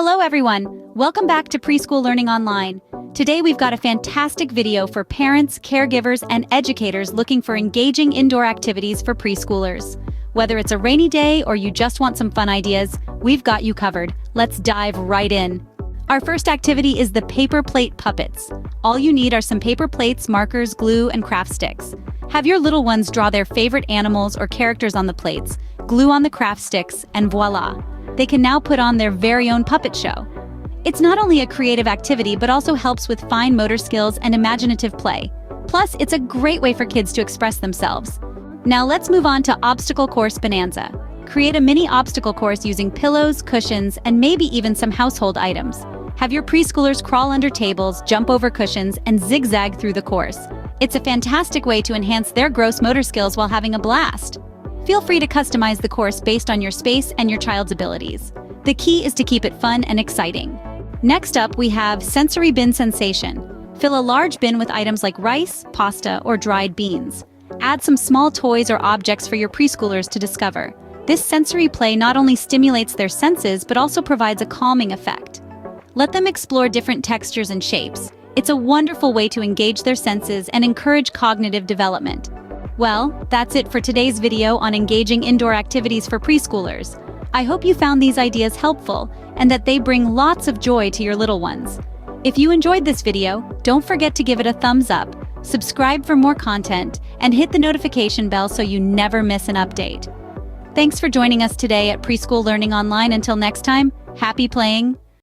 Hello everyone, welcome back to Preschool Learning Online. Today we've got a fantastic video for parents, caregivers, and educators looking for engaging indoor activities for preschoolers. Whether it's a rainy day or you just want some fun ideas, we've got you covered. Let's dive right in. Our first activity is the paper plate puppets. All you need are some paper plates, markers, glue, and craft sticks. Have your little ones draw their favorite animals or characters on the plates, glue on the craft sticks, and voila! They can now put on their very own puppet show. It's not only a creative activity but also helps with fine motor skills and imaginative play. Plus, it's a great way for kids to express themselves. Now let's move on to Obstacle Course Bonanza. Create a mini obstacle course using pillows, cushions, and maybe even some household items. Have your preschoolers crawl under tables, jump over cushions, and zigzag through the course. It's a fantastic way to enhance their gross motor skills while having a blast. Feel free to customize the course based on your space and your child's abilities. The key is to keep it fun and exciting. Next up, we have Sensory Bin Sensation. Fill a large bin with items like rice, pasta, or dried beans. Add some small toys or objects for your preschoolers to discover. This sensory play not only stimulates their senses but also provides a calming effect. Let them explore different textures and shapes. It's a wonderful way to engage their senses and encourage cognitive development. Well, that's it for today's video on engaging indoor activities for preschoolers. I hope you found these ideas helpful and that they bring lots of joy to your little ones. If you enjoyed this video, don't forget to give it a thumbs up, subscribe for more content, and hit the notification bell so you never miss an update. Thanks for joining us today at Preschool Learning Online. Until next time, happy playing,